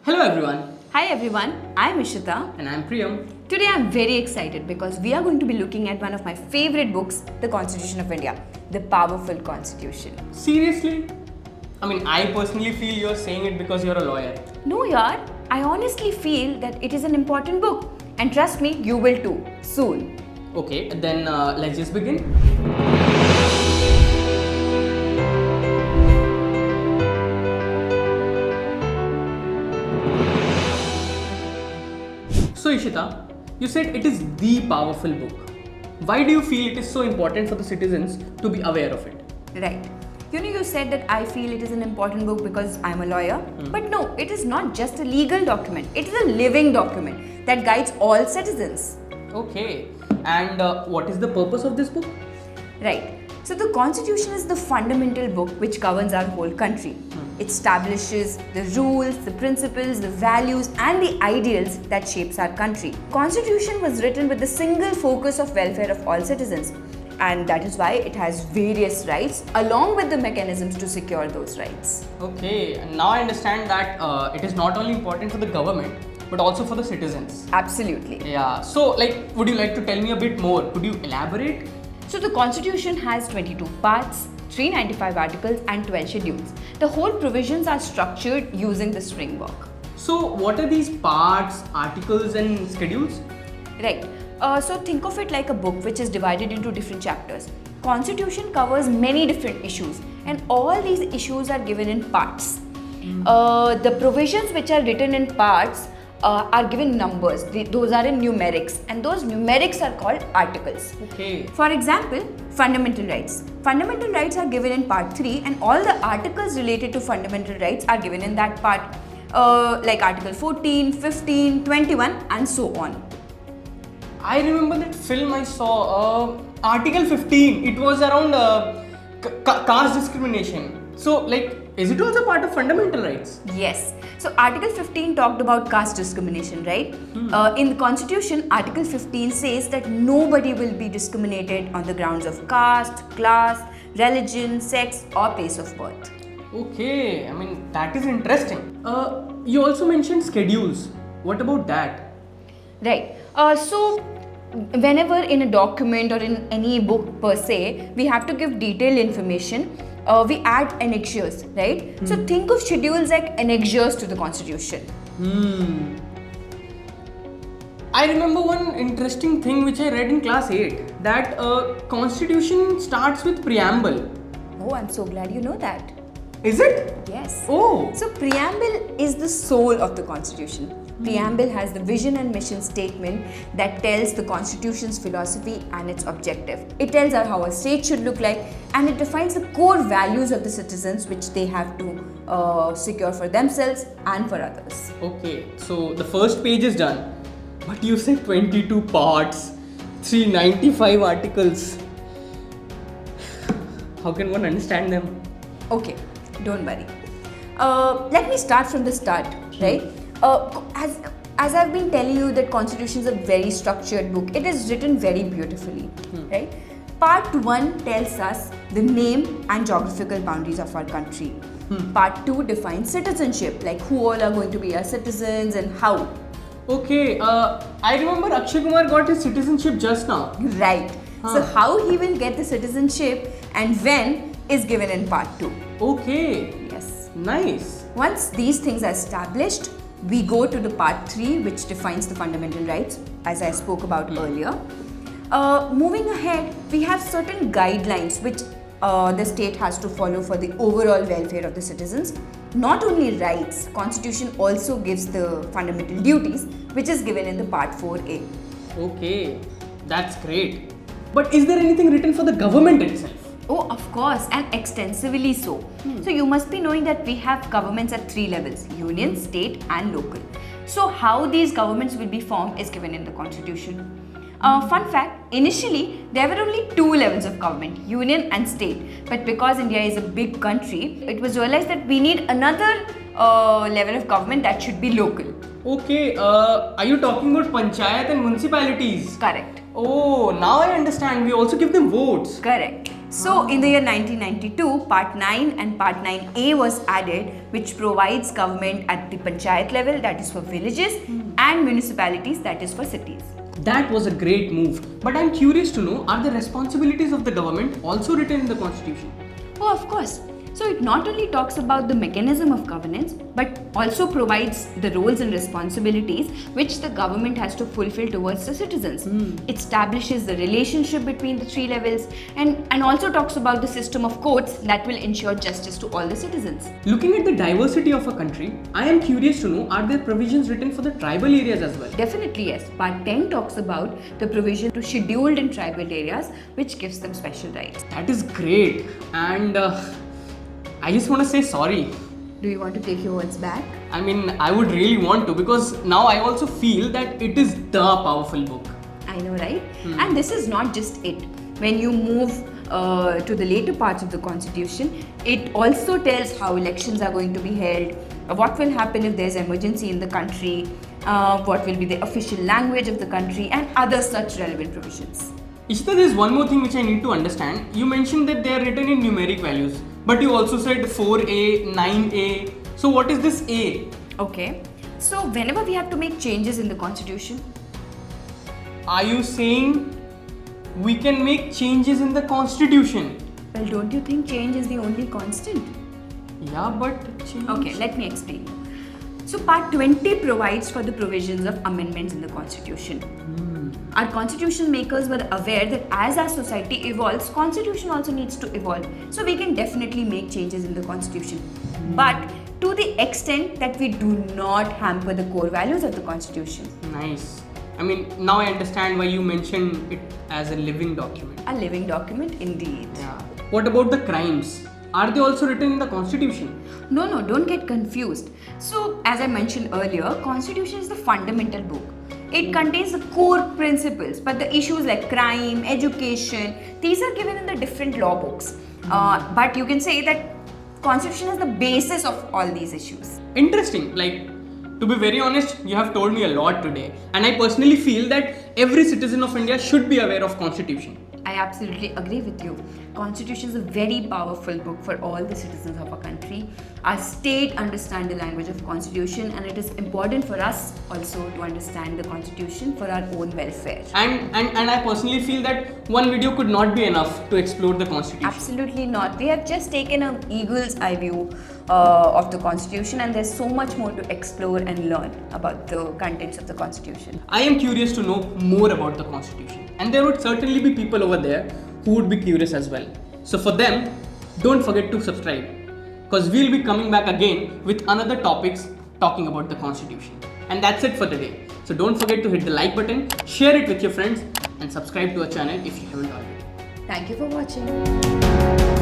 Hello everyone, Hi everyone, I'm Ishita. and I'm Priyam. Today I'm very excited because we are going to be looking at one of my favorite books, The Constitution of India, The Powerful Constitution. Seriously? I personally feel you're saying it because you're a lawyer. No yaar, I honestly feel that it is an important book and trust me, you will too, soon. Okay, then let's just begin. So Ishita, you said it is the powerful book. Why do you feel it is so important for the citizens to be aware of it? Right. You said that I feel it is an important book because I'm a lawyer. But no, it is not just a legal document. It is a living document that guides all citizens. Okay, and what is the purpose of this book? Right. So the constitution is the fundamental book which governs our whole country. It establishes the rules, the principles, the values and the ideals that shapes our country. Constitution was written with the single focus of welfare of all citizens, and that is why it has various rights along with the mechanisms to secure those rights. Okay, and now I understand that it is not only important for the government but also for the citizens. Absolutely. Yeah, so would you like to tell me a bit more? Could you elaborate? So the constitution has 22 parts, 395 articles and 12 schedules. The whole provisions are structured using this framework. So, what are these parts, articles, and schedules? Right. So think of it like a book which is divided into different chapters. Constitution covers many different issues and all these issues are given in parts. The provisions which are written in parts are given numbers. Those are in numerics and those numerics are called articles. Okay. For example, fundamental rights. Fundamental rights are given in part 3 and all the articles related to fundamental rights are given in that part, like article 14, 15, 21 and so on. I remember that film I saw, Article 15. It was around caste discrimination. So, is it also part of fundamental rights? Yes. So Article 15 talked about caste discrimination, right? In the Constitution, Article 15 says that nobody will be discriminated on the grounds of caste, class, religion, sex or place of birth. Okay, that is interesting. You also mentioned schedules. What about that? Right. So whenever in a document or in any book per se, we have to give detailed information. We add annexures, right? So think of schedules like annexures to the constitution. I remember one interesting thing which I read in class 8, that constitution starts with preamble. Oh, I'm so glad you know that. Is it? Yes. Oh. So preamble is the soul of the constitution. Preamble has the vision and mission statement that tells the constitution's philosophy and its objective. It tells us how a state should look like and it defines the core values of the citizens which they have to secure for themselves and for others. Okay, so the first page is done. But you said 22 parts, 395 articles. How can one understand them? Okay, don't worry. Let me start from the start, right? As I've been telling you that Constitution is a very structured book. It is written very beautifully, right? Part 1 tells us the name and geographical boundaries of our country. Part 2 defines citizenship, like who all are going to be our citizens and how. Okay, I remember Akshay Kumar got his citizenship just now. Right. So how he will get the citizenship and when is given in part 2. Okay, Yes. nice. Once these things are established, we go to the part 3 which defines the fundamental rights as I spoke about earlier. Moving ahead, we have certain guidelines which the state has to follow for the overall welfare of the citizens. Not only rights, Constitution also gives the fundamental duties which is given in the part 4A. Okay, that's great. But is there anything written for the government itself? Oh, of course, and extensively so. So you must be knowing that we have governments at 3 levels, union, state and local. So how these governments will be formed is given in the constitution. Fun fact, initially there were only 2 levels of government, union and state. But because India is a big country, it was realized that we need another level of government that should be local. Okay, are you talking about panchayat and municipalities? Correct. Oh, now I understand. We also give them votes. Correct. So in the year 1992, Part 9 and Part 9A was added, which provides government at the panchayat level, that is for villages, and municipalities, that is for cities. That was a great move. But I'm curious to know, are the responsibilities of the government also written in the constitution? Oh, of course. So it not only talks about the mechanism of governance, but also provides the roles and responsibilities which the government has to fulfill towards the citizens. It establishes the relationship between the three levels and also talks about the system of courts that will ensure justice to all the citizens. Looking at the diversity of a country, I am curious to know, are there provisions written for the tribal areas as well? Definitely yes. Part 10 talks about the provision to scheduled and tribal areas, which gives them special rights. That is great. And I just want to say sorry. Do you want to take your words back? I mean, I would really want to, because now I also feel that it is the powerful book. I know, right? And this is not just it. When you move to the later parts of the constitution, it also tells how elections are going to be held, what will happen if there's emergency in the country, what will be the official language of the country, and other such relevant provisions. Ishita, there's one more thing which I need to understand. You mentioned that they are written in numeric values, but you also said 4A, 9A. So what is this A? Okay. So whenever we have to make changes in the constitution, Are you saying we can make changes in the constitution? well, don't you think change is the only constant? Yeah, but change. Okay, let me explain. So Part 20 provides for the provisions of amendments in the constitution. Our constitution makers were aware that as our society evolves, constitution also needs to evolve. So we can definitely make changes in the constitution. But to the extent that we do not hamper the core values of the constitution. Nice. I mean, now I understand why you mentioned it as a living document. A living document indeed. Yeah. What about the crimes? Are they also written in the constitution? No, don't get confused. So, as I mentioned earlier, Constitution is the fundamental book. It contains the core principles, but the issues like crime, education, these are given in the different law books. But you can say that Constitution is the basis of all these issues. Interesting. Like, to be very honest, you have told me a lot today. And I personally feel that every citizen of India should be aware of Constitution. I absolutely agree with you. Constitution is a very powerful book for all the citizens of our country. Our state understand the language of Constitution, and it is important for us also to understand the Constitution for our own welfare. And I personally feel that one video could not be enough to explore the Constitution. Absolutely not. We have just taken an eagle's eye view of the Constitution, and there's so much more to explore and learn about the contents of the Constitution. I am curious to know more about the Constitution. And there would certainly be people over there who would be curious as well. So for them, don't forget to subscribe, because we'll be coming back again with another topics talking about the Constitution. And that's it for today. So don't forget to hit the like button, share it with your friends, and subscribe to our channel if you haven't already. Thank you for watching.